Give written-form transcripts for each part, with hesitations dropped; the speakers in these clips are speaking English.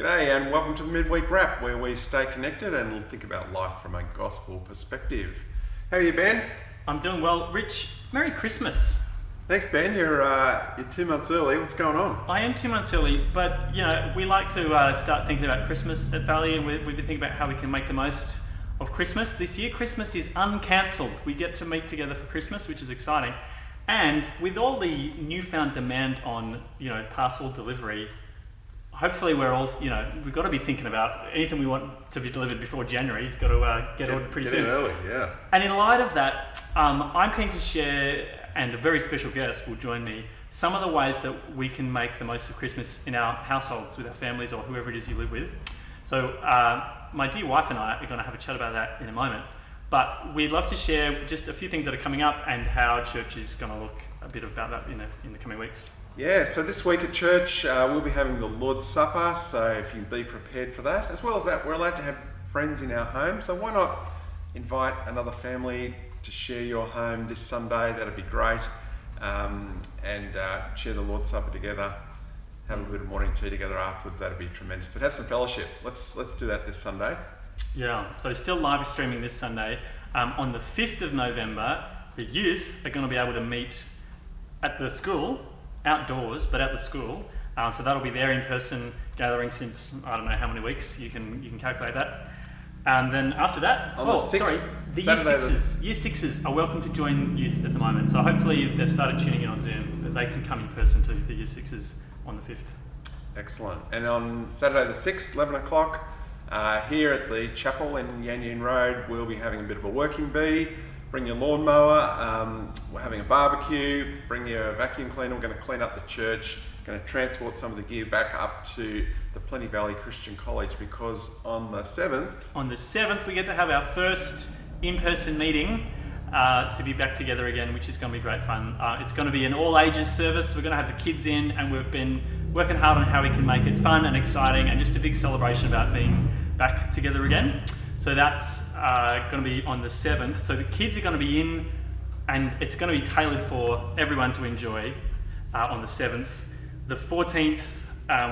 G'day and welcome to the Midweek Wrap, where we stay connected and think about life from a gospel perspective. How are you, Ben? I'm doing well. Rich, Merry Christmas. Thanks, Ben. You're 2 months early. What's going on? I am 2 months early, but we like to start thinking about Christmas at Valley, and we've been thinking about how we can make the most of Christmas. This year, Christmas is uncancelled. We get to meet together for Christmas, which is exciting. And with all the newfound demand on, parcel delivery, hopefully we're all, we've got to be thinking about anything we want to be delivered before January. It's got to get ordered pretty soon. Get in early, yeah. And in light of that, I'm keen to share, and a very special guest will join me, some of the ways that we can make the most of Christmas in our households with our families or whoever it is you live with. So my dear wife and I are going to have a chat about that in a moment. But we'd love to share just a few things that are coming up and how church is going to look a bit about that in the coming weeks. Yeah, so this week at church, we'll be having the Lord's Supper, so if you can be prepared for that. As well as that, we're allowed to have friends in our home, so why not invite another family to share your home this Sunday? That'd be great. And share the Lord's Supper together. Have a bit of morning tea together afterwards. That'd be tremendous. But have some fellowship. Let's do that this Sunday. Yeah, so still live streaming this Sunday. On the 5th of November, the youth are going to be able to meet at the school, outdoors, but at the school. So that'll be their in-person gathering since, I don't know how many weeks. You can calculate that. And then after that, the year sixes are welcome to join youth at the moment. So hopefully they've started tuning in on Zoom, but they can come in person to the year sixes on the 5th. Excellent. And on Saturday the 6th, 11 o'clock, here at the chapel in Yanyan Road, we'll be having a bit of a working bee. Bring your lawnmower, we're having a barbecue, bring your vacuum cleaner, we're going to clean up the church, going to transport some of the gear back up to the Plenty Valley Christian College, because on the 7th we get to have our first in-person meeting to be back together again, which is going to be great fun. It's going to be an all-ages service. We're going to have the kids in, and we've been working hard on how we can make it fun and exciting and just a big celebration about being back together again. So that's going to be on the 7th. So the kids are going to be in, and it's going to be tailored for everyone to enjoy on the 7th. The 14th,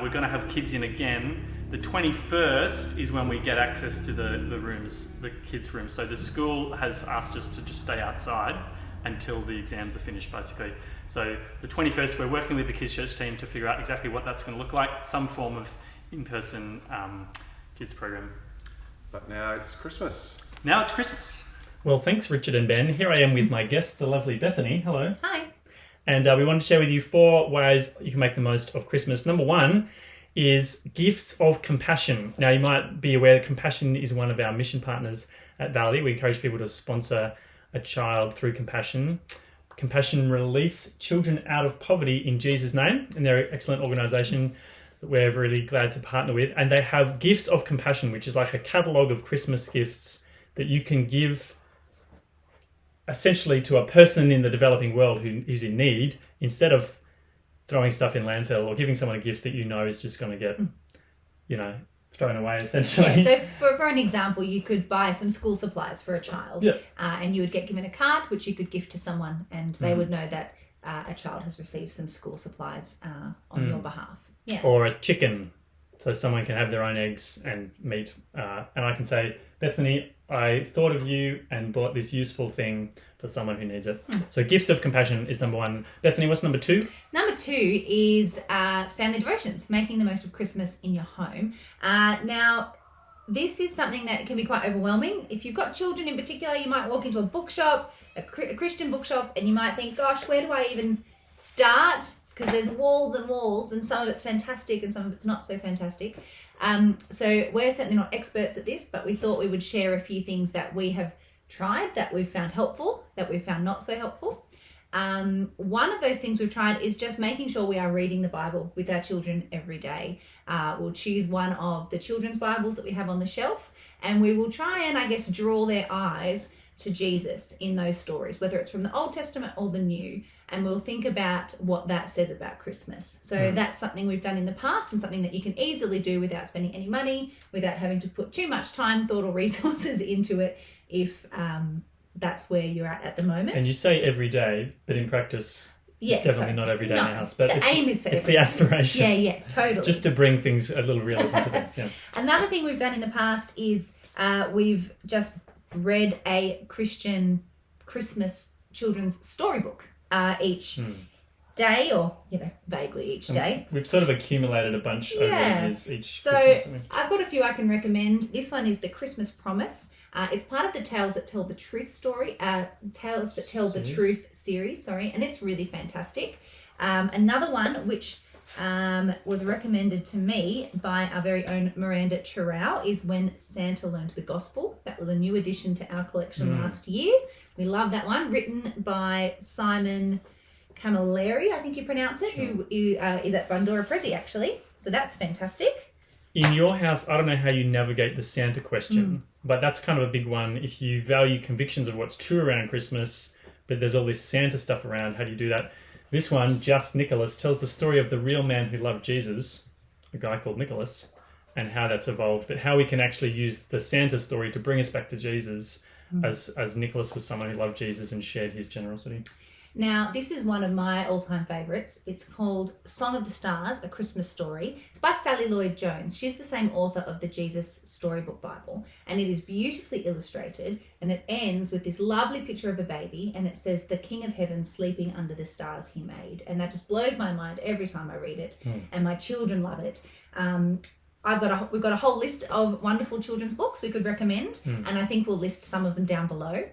we're going to have kids in again. The 21st is when we get access to the rooms, the kids' rooms. So the school has asked us to just stay outside until the exams are finished, basically. So the 21st, we're working with the kids' church team to figure out exactly what that's going to look like, some form of in-person kids program. But now it's Christmas. Well, thanks, Richard and Ben. Here I am with my guest, the lovely Bethany. Hello. Hi. And we want to share with you 4 ways you can make the most of Christmas. Number 1 is gifts of compassion. Now, you might be aware that Compassion is one of our mission partners at Valley. We encourage people to sponsor a child through Compassion. Compassion release children out of poverty in Jesus' name, and they're an excellent organisation that we're really glad to partner with. And they have gifts of compassion, which is like a catalogue of Christmas gifts that you can give essentially to a person in the developing world who is in need, instead of throwing stuff in landfill or giving someone a gift that is just going to get, thrown away, essentially. Yeah, so for an example, you could buy some school supplies for a child, and you would get given a card which you could gift to someone, and they would know that a child has received some school supplies on your behalf. Yeah. Or a chicken, so someone can have their own eggs and meat. And I can say, Bethany, I thought of you and bought this useful thing for someone who needs it. So gifts of compassion is number 1. Bethany, what's number 2? Number 2 is family devotions, making the most of Christmas in your home. Now, this is something that can be quite overwhelming. If you've got children in particular, you might walk into a bookshop, a Christian bookshop, and you might think, gosh, where do I even start? Because there's walls and walls, and some of it's fantastic and some of it's not so fantastic. So we're certainly not experts at this, but we thought we would share a few things that we have tried, that we've found helpful, that we've found not so helpful. One of those things we've tried is just making sure we are reading the Bible with our children every day. We'll choose one of the children's Bibles that we have on the shelf, and we will try and, draw their eyes to Jesus in those stories, whether it's from the Old Testament or the New, and we'll think about what that says about Christmas. So that's something we've done in the past, and something that you can easily do without spending any money, without having to put too much time, thought, or resources into it, if that's where you're at the moment. And you say every day, but in practice, Yes, it's definitely not every day in our house, but the aim is for it's every the day. aspiration. Yeah, totally. Just to bring things a little realism to things. Yeah. Another thing we've done in the past is we've just read a Christian Christmas children's storybook each day, or vaguely each day. We've sort of accumulated a bunch over the years each so Christmas. I've got a few I can recommend. This one is The Christmas Promise. It's part of the Tales That Tell the Truth Tales That Tell the Truth series, and it's really fantastic. Another one which was recommended to me by our very own Miranda Chirau is When Santa Learned the Gospel. That was a new addition to our collection last year. We love that one, written by Simon Camillieri, I think you pronounce it, who is at Bundora Prezi actually. So that's fantastic. In your house, I don't know how you navigate the Santa question, but that's kind of a big one. If you value convictions of what's true around Christmas, but there's all this Santa stuff around, how do you do that? This one, Just Nicholas, tells the story of the real man who loved Jesus, a guy called Nicholas, and how that's evolved, but how we can actually use the Santa story to bring us back to Jesus, as Nicholas was someone who loved Jesus and shared his generosity. Now, this is one of my all-time favourites. It's called Song of the Stars, A Christmas Story. It's by Sally Lloyd Jones. She's the same author of the Jesus Storybook Bible, and it is beautifully illustrated, and it ends with this lovely picture of a baby, and it says, "The King of Heaven sleeping under the stars he made." And that just blows my mind every time I read it, and my children love it. We've got a whole list of wonderful children's books we could recommend, and I think we'll list some of them down below.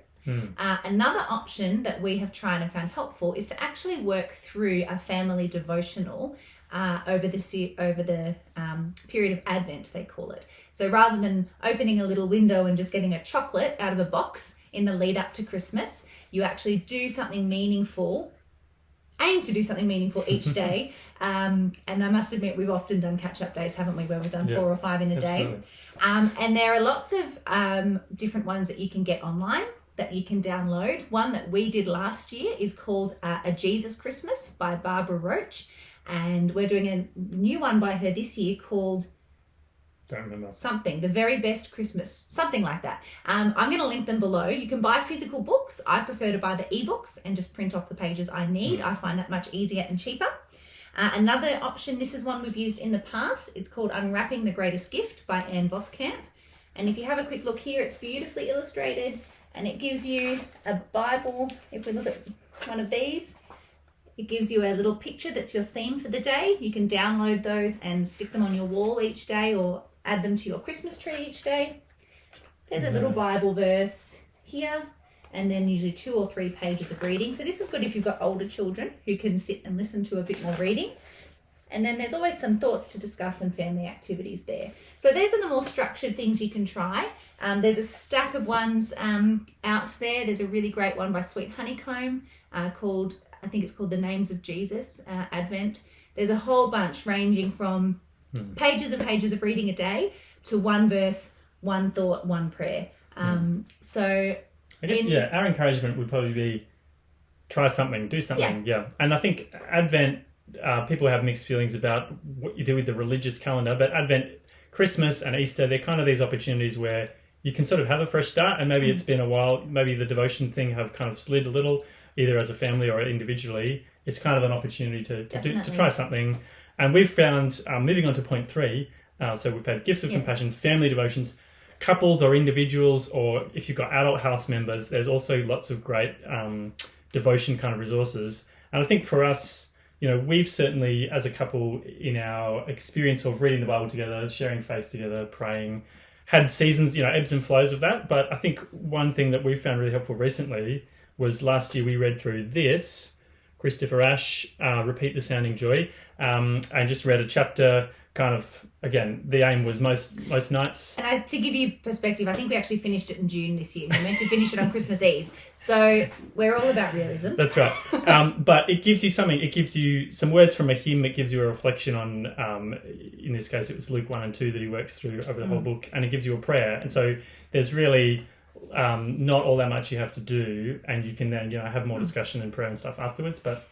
Another option that we have tried and found helpful is to actually work through a family devotional over the period of Advent, they call it. So rather than opening a little window and just getting a chocolate out of a box in the lead up to Christmas, you actually do something meaningful. Aim to do something meaningful each day. And I must admit, we've often done catch-up days, haven't we, where we've done 4 or 5 in a day. And there are lots of different ones that you can get online that you can download. One that we did last year is called A Jesus Christmas by Barbara Roach. And we're doing a new one by her this year called Don't remember. something, The Very Best Christmas, something like that. I'm going to link them below. You can buy physical books. I prefer to buy the ebooks and just print off the pages I need. I find that much easier and cheaper. Another option, this is one we've used in the past. It's called Unwrapping the Greatest Gift by Voskamp. And if you have a quick look here, it's beautifully illustrated. And it gives you a Bible. If we look at one of these, it gives you a little picture that's your theme for the day. You can download those and stick them on your wall each day or add them to your Christmas tree each day. There's a little Bible verse here, and then usually 2 or 3 pages of reading. So this is good if you've got older children who can sit and listen to a bit more reading. And then there's always some thoughts to discuss and family activities there. So these are the more structured things you can try. There's a stack of ones out there. There's a really great one by Sweet Honeycomb called, I think it's called The Names of Jesus, Advent. There's a whole bunch ranging from pages and pages of reading a day to 1 verse, 1 thought, 1 prayer. So I guess, our encouragement would probably be try something, do something. Yeah. And I think Advent, people have mixed feelings about what you do with the religious calendar, but Advent, Christmas and Easter, they're kind of these opportunities where you can sort of have a fresh start, and maybe it's been a while, maybe the devotion thing have kind of slid a little, either as a family or individually. It's kind of an opportunity to try something. And we've found, moving on to point 3, so we've had gifts of compassion, family devotions, couples or individuals, or if you've got adult house members, there's also lots of great devotion kind of resources. And I think for us, we've certainly, as a couple, in our experience of reading the Bible together, sharing faith together, praying, had seasons, ebbs and flows of that. But I think one thing that we found really helpful recently was last year we read through this, Christopher Ashe, Repeat the Sounding Joy, and just read a chapter. Kind of, again, the aim was most nights. And to give you perspective, I think we actually finished it in June this year. We meant to finish it on Christmas Eve. So we're all about realism. That's right. But it gives you something. It gives you some words from a hymn. It gives you a reflection on, in this case, it was Luke 1 and 2 that he works through over the whole book. And it gives you a prayer. And so there's really not all that much you have to do. And you can then, have more discussion and prayer and stuff afterwards. But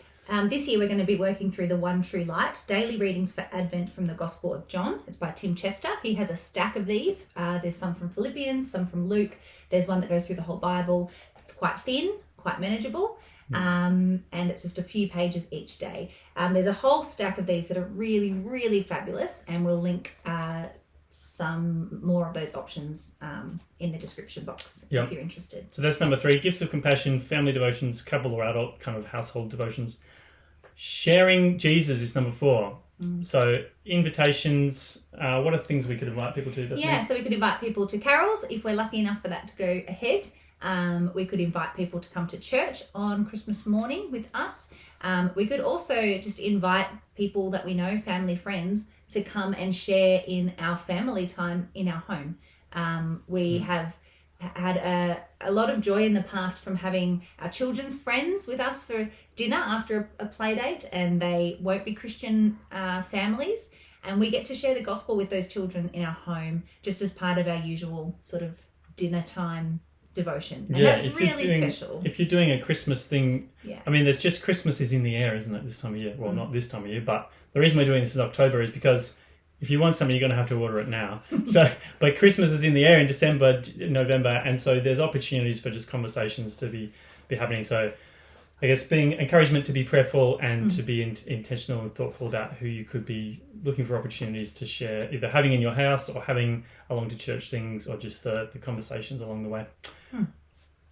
this year we're going to be working through the One True Light, Daily Readings for Advent from the Gospel of John. It's by Tim Chester. He has a stack of these. There's some from Philippians, some from Luke. There's one that goes through the whole Bible. It's quite thin, quite manageable. and it's just a few pages each day. There's a whole stack of these that are really, really fabulous, and we'll link some more of those options in the description box if you're interested. So that's number 3, gifts of compassion, family devotions, couple or adult kind of household devotions. Sharing Jesus is number 4. So invitations, what are things we could invite people to? Yeah, so we could invite people to carols if we're lucky enough for that to go ahead. We could invite people to come to church on Christmas morning with us. We could also just invite people that we know, family, friends, to come and share in our family time in our home. We have had a lot of joy in the past from having our children's friends with us for dinner after a play date, and they won't be Christian families, and we get to share the gospel with those children in our home just as part of our usual sort of dinner time devotion, and that's really special. If you're doing a Christmas thing, I mean, there's just Christmas is in the air, isn't it, this time of year? Well, not this time of year, but the reason we're doing this in October is because if you want something, you're going to have to order it now. But Christmas is in the air in December, November, and so there's opportunities for just conversations to be happening. So I guess being encouragement to be prayerful and to be intentional and thoughtful about who you could be looking for opportunities to share, either having in your house or having along to church things, or just the conversations along the way.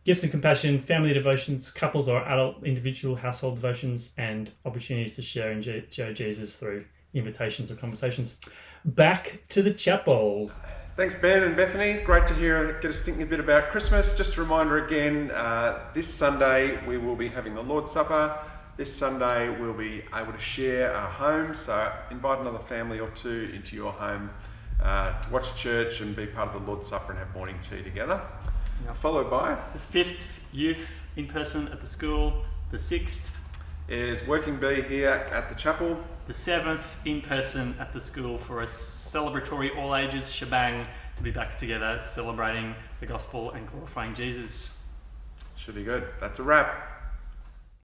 Gifts and compassion, family devotions, couples or adult individual household devotions, and opportunities to share in Jesus through invitations or conversations. Back to the chapel. Thanks, Ben and Bethany. Great to hear, get us thinking a bit about Christmas. Just a reminder again, this Sunday we will be having the Lord's Supper. This Sunday we'll be able to share our home, so invite another family or two into your home to watch church and be part of the Lord's Supper and have morning tea together. Followed by the 5th, youth in person at the school. The 6th is Working Bee here at the chapel. The 7th, in person at the school for a celebratory all ages shebang to be back together celebrating the gospel and glorifying Jesus. Should be good. That's a wrap.